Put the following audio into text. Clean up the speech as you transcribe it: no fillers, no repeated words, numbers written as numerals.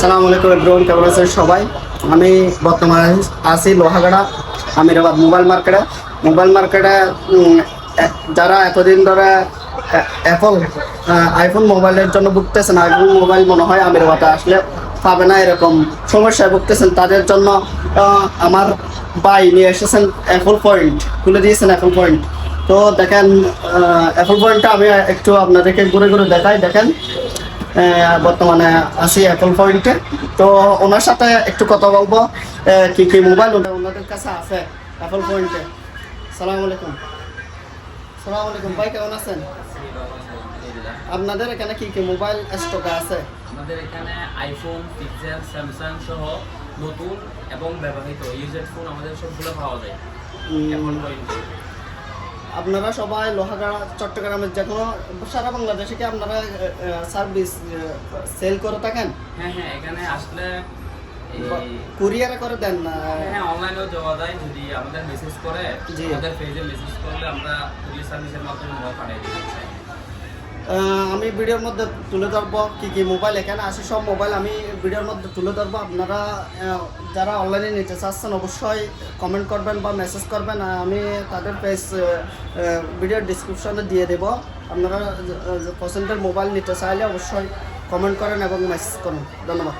আসসালামু আলাইকুম এভরিওয়ান, কেমন আছেন সবাই? আমি বর্তমানে আছি লোহাগাড়া আমিরাবাদ মোবাইল মার্কেটে যারা এতদিন ধরে অ্যাপল আইফোন মোবাইলের জন্য ভুগতেছেন, আইফোন মোবাইল মনে হয় আমিরাবাদে আসলে পাবে না, এরকম সমস্যায় ভুগতেছেন, তাদের জন্য আমার ভাই নিয়ে এসেছেন অ্যাপল পয়েন্ট, খুলে দিয়েছেন অ্যাপল পয়েন্ট। তো দেখেন, অ্যাপল পয়েন্টটা আমি একটু আপনাদেরকে ঘুরে ঘুরে দেখাই। দেখেন, বর্তমানে আছি অ্যাপল পয়েন্টে। তো ওনার সাথে একটু কথা বলবো, কি কি মোবাইল ওনাদের কাছে আছে অ্যাপল পয়েন্টে। সালাম আলাইকুম। সালাম আলাইকুম ভাই, কেমন আছেন? আপনাদের এখানে কি কি মোবাইল স্টকে আছে? আমাদের এখানে আইফোন, পিক্সেল, স্যামসাং সহ নতুন এবং ব্যবহৃত ইউজড ফোন আমাদের সবগুলো পাওয়া যায় এখন পর্যন্ত। আপনারা সবাই লোহাগাড়া চট্টগ্রামের যে কোনো সারা বাংলাদেশে কি আপনারা সার্ভিস সেল করে থাকেন? হ্যাঁ হ্যাঁ, এখানে আসলে কুরিয়ারে করে দেন না? হ্যাঁ, অনলাইনেও যাওয়া যায়। যদি আমাদের মেসেজ করে, জি, আমাদের পেজে মেসেজ করলে আমরা কুরিয়ার সার্ভিসের মাধ্যমে মোবাইল পাঠিয়ে দিই। আমি ভিডিওর মধ্যে তুলে ধরবো কি কি মোবাইল এখানে আসে, সব মোবাইল আমি ভিডিওর মধ্যে তুলে ধরবো। আপনারা যারা অনলাইনে নিতে চাচ্ছেন অবশ্যই কমেন্ট করবেন বা মেসেজ করবেন, আমি তাদের পেজ ভিডিওর ডিসক্রিপশনে দিয়ে দেব। আপনারা পছন্দের মোবাইল নিতে চাইলে অবশ্যই কমেন্ট করেন এবং মেসেজ করুন। ধন্যবাদ।